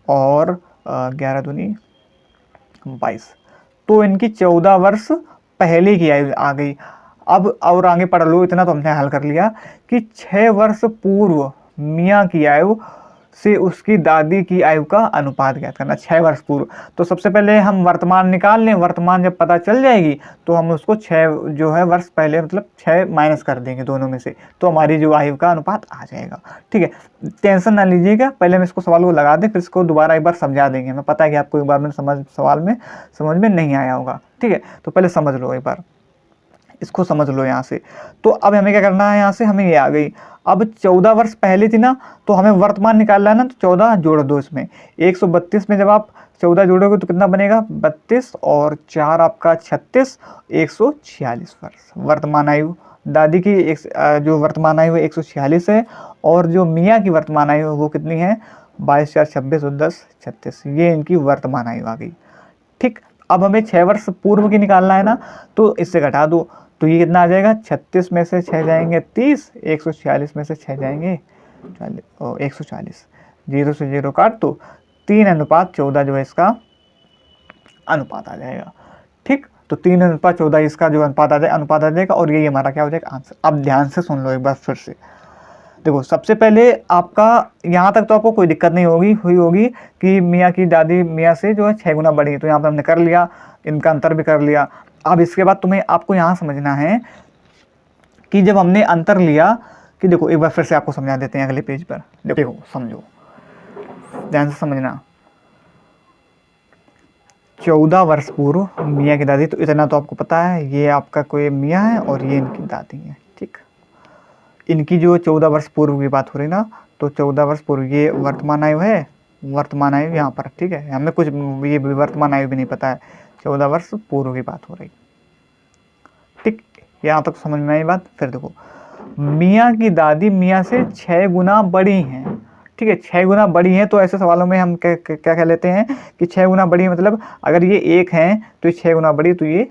और 11 दूनी 22। तो इनकी 14 वर्ष पहले की आयु आ गई। अब और आगे पढ़ लो, इतना तो हमने हल कर लिया कि 6 वर्ष पूर्व मियाँ की आयु से उसकी दादी की आयु का अनुपात ज्ञात करना। 6 वर्ष पूर्व, तो सबसे पहले हम वर्तमान निकाल लें। वर्तमान जब पता चल जाएगी तो हम उसको 6 जो है वर्ष पहले मतलब 6 माइनस कर देंगे दोनों में से, तो हमारी जो आयु का अनुपात आ जाएगा, ठीक है। टेंशन ना लीजिएगा, पहले हम इसको सवाल को लगा दें, फिर इसको दोबारा एक बार समझा देंगे। हमें पता है कि आपको एक बार में सवाल में समझ में नहीं आया होगा, ठीक है। तो पहले समझ लो एक बार, इसको समझ लो यहाँ से। तो अब हमें क्या करना है, यहाँ से हमें ये आ गई। अब 14 वर्ष पहले थी ना, तो हमें वर्तमान निकालना है ना, तो 14 जोड़ दो इसमें। 132 में जब आप 14 जोड़ोगे तो कितना बनेगा, 32 और 4 आपका 36, 146 वर्ष वर्तमान आयु। दादी की जो वर्तमान आयु है 146 है, और जो मियाँ की वर्तमान आयु है वो कितनी है, 22 4 26 और 10 36। ये इनकी वर्तमान आयु आ गई, ठीक। अब हमें 6 वर्ष पूर्व की निकालना है ना, तो इससे घटा दो, तो ये कितना आ जाएगा, 36 में से 6 जाएंगे 30, 146 में से 6 जाएंगे 140, 0 से 0 काट दो, 3:14 जो है इसका अनुपात आ जाएगा, ठीक। तो 3:14 इसका जो अनुपात आ जाएगा, और ये हमारा क्या हो जाएगा, आंसर। अब ध्यान से सुन लो एक बार फिर से। देखो सबसे पहले आपका यहाँ तक तो आपको कोई दिक्कत नहीं हुई होगी कि मियाँ की दादी मियाँ से जो है 6 गुना बड़ी है, तो यहाँ पर हमने कर लिया, इनका अंतर भी कर लिया। अब इसके बाद आपको यहाँ समझना है कि जब हमने अंतर लिया, कि देखो एक बार फिर से आपको समझा देते हैं अगले पेज पर। देखो समझो, ध्यान से समझना। 14 वर्ष पूर्व मियाँ की दादी, तो इतना तो आपको पता है, ये आपका कोई मियाँ है और ये इनकी दादी है, ठीक। इनकी जो 14 वर्ष पूर्व की बात हो रही ना, तो 14 वर्ष पूर्व ये वर्तमान आयु है, वर्तमान आयु यहाँ पर, ठीक है। हमें कुछ ये वर्तमान आयु भी नहीं पता है, 14 वर्ष पूर्व की बात हो रही, ठीक। यहाँ तक समझ में आई बात। फिर देखो, मियाँ की दादी मियाँ से 6 गुना बड़ी हैं, ठीक है। 6 गुना बड़ी हैं, तो ऐसे सवालों में हम क्या कह लेते हैं कि 6 गुना बड़ी है, मतलब अगर ये 1 है तो ये 6 गुना बड़ी, तो ये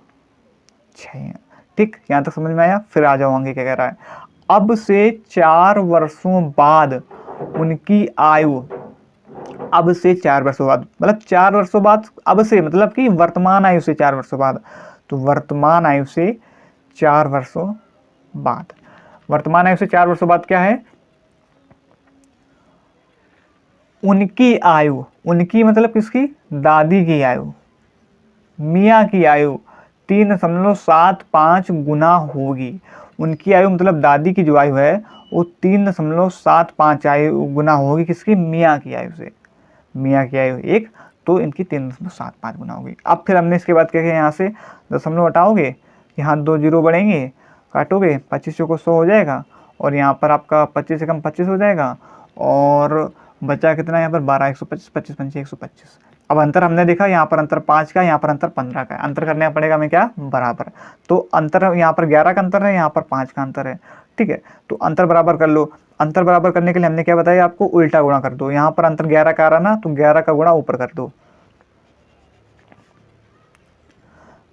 6 है, ठीक। यहाँ तक समझ में आया। फिर आ जाओ आगे क्या कह रहा है। अब से 4 वर्षों बाद उनकी आयु, अब से 4 वर्षों बाद मतलब 4 वर्षों बाद, अब से मतलब कि वर्तमान आयु से 4 वर्षों बाद, तो वर्तमान आयु से 4 वर्षों बाद, वर्तमान आयु से 4 वर्षों बाद क्या है, उनकी आयु, उनकी मतलब किसकी, दादी की आयु, मियाँ की आयु 3.75 गुना होगी। उनकी आयु मतलब दादी की जो आयु है वो 3.75 आयु गुना होगी किसकी, मियाँ की आयु से। मियाँ की आयु 1, तो इनकी 3.75 गुना होगी। अब फिर हमने इसके बाद क्या किया, यहाँ से दशमलव हटाओगे, यहाँ 2 जीरो बढ़ेंगे, काटोगे, 25 को 100 हो जाएगा, और यहाँ पर आपका 25 से कम 25 हो जाएगा, और बचा कितना यहाँ पर 12, 125, 25 पंचे 125। अब अंतर हमने देखा, यहाँ पर अंतर 5 का, यहाँ पर अंतर 15 का है, अंतर करना पड़ेगा हमें क्या, बराबर। तो अंतर यहाँ पर 11 का अंतर है, यहाँ पर 5 का अंतर है, ठीक है। तो अंतर बराबर कर लो। अंतर बराबर करने के लिए हमने क्या बताया आपको, उल्टा गुणा कर दो। यहाँ पर अंतर 11 का आ रहा ना, तो 11 का गुणा ऊपर कर दो।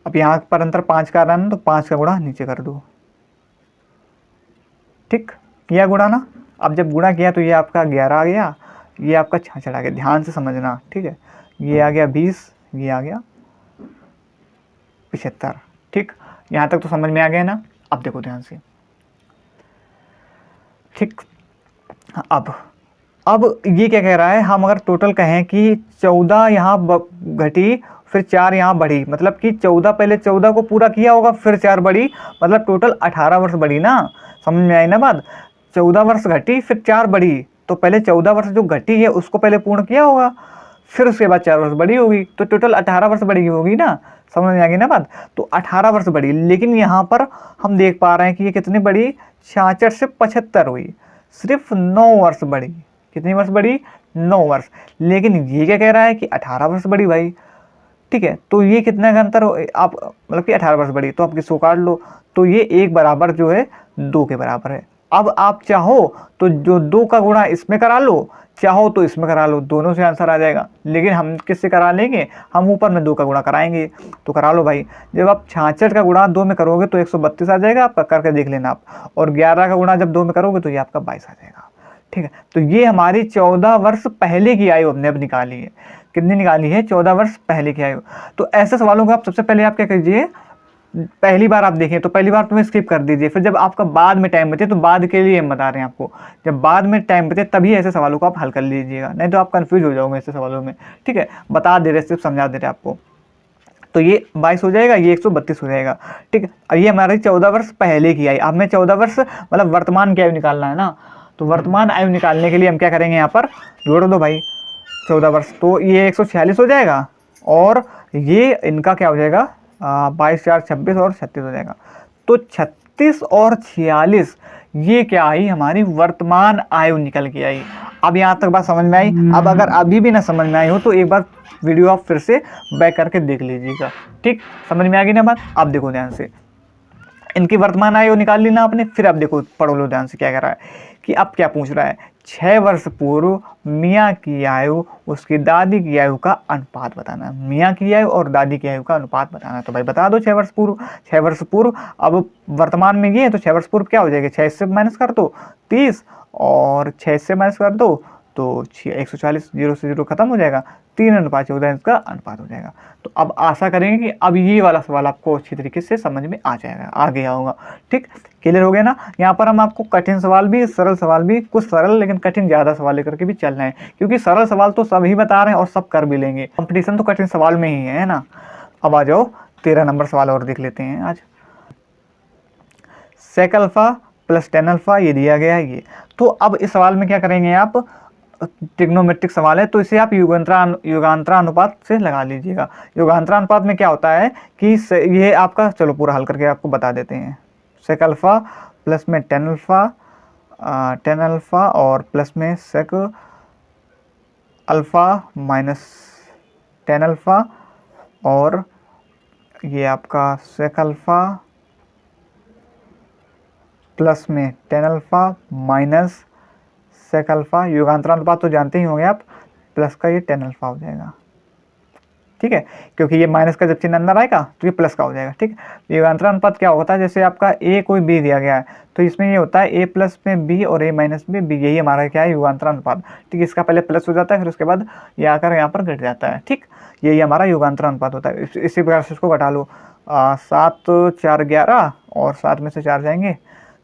अब यहाँ पर अंतर 5 का आ रहा है ना, तो 5 का गुणा नीचे कर दो। ठीक, किया गुणा ना। अब जब गुणा किया तो ये आपका 11 आ गया, ये आपका 66 आ गया। ध्यान से समझना, ठीक है। ये आ गया 20, ये आ गया 75। ठीक, यहाँ तक तो समझ में आ गया ना। अब देखो ध्यान से, ठीक। अब ये क्या कह रहा है, हम अगर टोटल कहें कि 14 यहाँ घटी, फिर 4 यहाँ बढ़ी, मतलब कि 14 पहले 14 को पूरा किया होगा, फिर 4 बढ़ी, मतलब टोटल 18 वर्ष बढ़ी ना। समझ में आई ना बात। 14 वर्ष घटी, फिर 4 बढ़ी, तो पहले 14 वर्ष जो घटी है उसको पहले पूर्ण किया होगा, फिर उसके बाद 4 वर्ष बढ़ी होगी, तो टोटल 18 वर्ष बढ़ी होगी ना। समझ में आ गई ना बात। तो 18 वर्ष बढ़ी, लेकिन यहाँ पर हम देख पा रहे हैं कि ये कितनी बढ़ी, 66 से 75 हुई, सिर्फ 9 वर्ष बढ़ी। कितनी वर्ष बढ़ी, 9 वर्ष। लेकिन ये क्या कह रहा है कि 18 वर्ष बढ़ी भाई, ठीक है। तो ये कितना का अंतर आप, मतलब कि 18 वर्ष बढ़ी, तो आप किसको काट लो, तो ये 1 बराबर जो है 2 के बराबर है। अब आप चाहो तो जो 2 का गुणा इसमें करा लो, चाहो तो इसमें करा लो, दोनों से आंसर आ जाएगा। लेकिन हम किससे करा लेंगे, हम ऊपर में 2 का गुणा कराएंगे, तो करा लो भाई। जब आप 66 का गुणा 2 में करोगे तो 132 आ जाएगा आपका, करके देख लेना आप। और 11 का गुणा जब 2 में करोगे तो ये आपका 22 आ जाएगा, ठीक है। तो ये हमारी 14 वर्ष पहले की आयु हमने अब निकाली है। कितनी निकाली है, 14 वर्ष पहले की आयु। तो ऐसे सवालों को आप सबसे पहले आप क्या कीजिए, पहली बार आप देखें तो पहली बार तुम्हें स्किप कर दीजिए, फिर जब आपका बाद में टाइम बचे, तो बाद के लिए हम बता रहे हैं आपको, जब बाद में टाइम बचे तभी ऐसे सवालों को आप हल कर लीजिएगा, नहीं तो आप कंफ्यूज हो जाओगे ऐसे सवालों में, ठीक है। बता दे रहे, सिर्फ समझा दे रहे आपको। तो ये 22 हो जाएगा, ये 132 हो जाएगा, ठीक है। अब ये हमारी 14 वर्ष पहले की आयु। अब हमें 14 वर्ष मतलब वर्तमान की आयु निकालना है ना, तो वर्तमान आयु निकालने के लिए हम क्या करेंगे, यहाँ पर जोड़ दो भाई 14 वर्ष, तो ये 146 हो जाएगा, और ये इनका क्या हो जाएगा, 22, 4, 26 और 36 हो जाएगा। तो 36 और 46 ये क्या आई, हमारी वर्तमान आयु निकल के आई। अब यहाँ तक बात समझ में आई। अब अगर अभी भी ना समझ में आई हो तो एक बार वीडियो आप फिर से बैक करके देख लीजिएगा, ठीक। समझ में आ गई ना बात। अब देखो ध्यान से, इनकी वर्तमान आयु निकाल ली ना आपने, फिर अब देखो पढ़ो लो ध्यान से क्या कह रहा है कि अब क्या पूछ रहा है, 6 वर्ष पूर्व मियाँ की आयु उसकी दादी की आयु का अनुपात बताना। मियाँ की आयु और दादी की आयु का अनुपात बताना। तो भाई बता दो 6 वर्ष पूर्व। 6 वर्ष पूर्व, अब वर्तमान में ये है तो 6 वर्ष पूर्व क्या हो जाएगा, 6 से माइनस कर दो 30, और 6 से माइनस कर दो तो 140, 0 से 0 खत्म हो जाएगा, 3:14 इसका अनुपात हो जाएगा। तो अब आशा करेंगे कि अब ये वाला सवाल आपको अच्छी तरीके से समझ में आ जाएगा, आ गया होगा, ठीक। क्लियर हो गया ना। यहाँ पर हम आपको कठिन सवाल भी, सरल सवाल भी, कुछ सरल लेकिन कठिन ज़्यादा सवाल लेकर के भी चल रहे हैं, क्योंकि सरल सवाल तो सभी बता रहे हैं और सब कर भी लेंगे। कंपटीशन तो कठिन सवाल में ही है ना। अब आ जाओ 13 नंबर सवाल और देख लेते हैं आज। Sec alpha plus ten alpha ये दिया गया है ये। तो अब इस सवाल में क्या करेंगे आप, ट्रिग्नोमेट्रिक सवाल है तो इसे आप युगांतरानुपात से लगा लीजिएगा। युगांतरानुपात में क्या होता है कि ये आपका, चलो पूरा हल करके आपको बता देते हैं। सेक अल्फा प्लस में टेन अल्फा और प्लस में sec alpha minus ten alpha, और ये आपका सेक अल्फा प्लस में ten alpha minus sec alpha, युगांतरानुपात तो जानते ही होंगे आप, प्लस का ये टेन अल्फा हो जाएगा, ठीक है। क्योंकि ये माइनस का जब चिन्ह अंदर आएगा तो ये प्लस का हो जाएगा, ठीक। युगांतरानुपात क्या होता है, जैसे आपका ए कोई बी दिया गया है तो इसमें ये होता है ए प्लस में बी और ए माइनस में बी, यही हमारा क्या है युगांतरानुपात, ठीक। इसका पहले प्लस हो जाता है, फिर उसके बाद ये आकर यहाँ पर घट जाता है, ठीक। यही हमारा युगांतरानुपात होता है। इसी प्रकार से इसको घटा लो, 7, 4, 11 और 7 में से 4 जाएंगे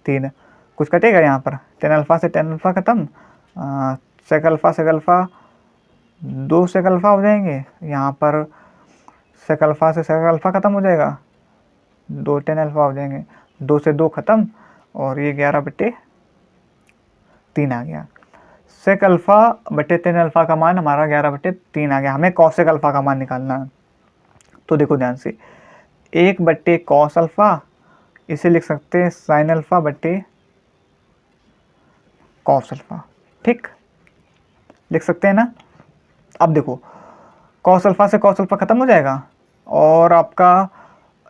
3, कुछ कटेगा यहाँ पर, टेन अल्फा से टेन अल्फा खत्म, सेक अल्फा 2 सेक अल्फा हो जाएंगे, यहाँ पर सेक अल्फा से सेक अल्फा खत्म हो जाएगा, 2 टेन अल्फा हो जाएंगे, 2 से 2 खत्म, और ये 11/3 आ गया। सेक अल्फ़ा बटे 3 अल्फ़ा का मान हमारा 11/3 आ गया। हमें कॉसेक अल्फ़ा का मान निकालना है। तो देखो ध्यान से, 1/कॉस अल्फ़ा, इसे लिख सकते हैं साइन अल्फ़ा बटे कॉस अल्फ़ा। ठीक, लिख सकते हैं ना। अब देखो, कॉस अल्फ़ा से कॉस अल्फ़ा ख़त्म हो जाएगा और आपका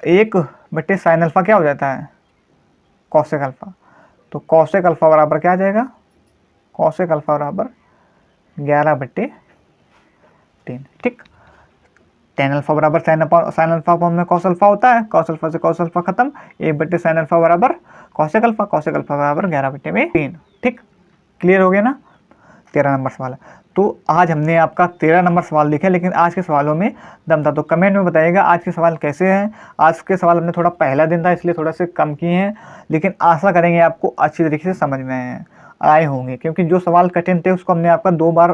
1/साइन अल्फ़ा क्या हो जाता है, कॉसेक अल्फ़ा। तो कॉसेक अल्फ़ा बराबर क्या आ जाएगा, कॉसेक अल्फ़ा बराबर 11/3। ठीक, टेन अल्फ़ा बराबर साइन अल्फ़ा फॉर्म में कॉस अल्फ़ा होता है, कॉस अल्फ़ा से कॉस अल्फ़ा खत्म, 1/साइन अल्फ़ा बराबर कॉसेक अल्फ़ा, कॉसेक अल्फ़ा बराबर 11/3। ठीक, क्लियर हो गया ना। 13 नंबर सवाल है। तो आज हमने आपका 13 नंबर सवाल लिखे, लेकिन आज के सवालों में दम था। तो कमेंट में बताइएगा आज के सवाल कैसे हैं। आज के सवाल हमने थोड़ा पहला दिन था इसलिए थोड़ा से कम किए हैं, लेकिन आशा करेंगे आपको अच्छी तरीके से समझ में आए होंगे, क्योंकि जो सवाल कठिन थे उसको हमने आपका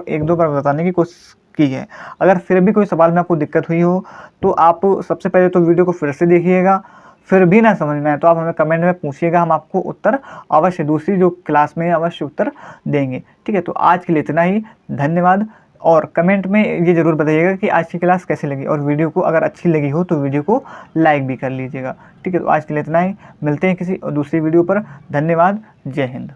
एक दो बार बताने की कोशिश की है। अगर फिर भी कोई सवाल में आपको दिक्कत हुई हो तो आप सबसे पहले तो वीडियो को फिर से देखिएगा, फिर भी ना समझ में आए तो आप हमें कमेंट में पूछिएगा, हम आपको उत्तर अवश्य दूसरी जो क्लास में अवश्य उत्तर देंगे। ठीक है, तो आज के लिए इतना ही, धन्यवाद। और कमेंट में ये ज़रूर बताइएगा कि आज की क्लास कैसी लगी, और वीडियो को अगर अच्छी लगी हो तो वीडियो को लाइक भी कर लीजिएगा। ठीक है, तो आज के लिए इतना ही, मिलते हैं किसी दूसरी वीडियो पर। धन्यवाद, जय हिंद।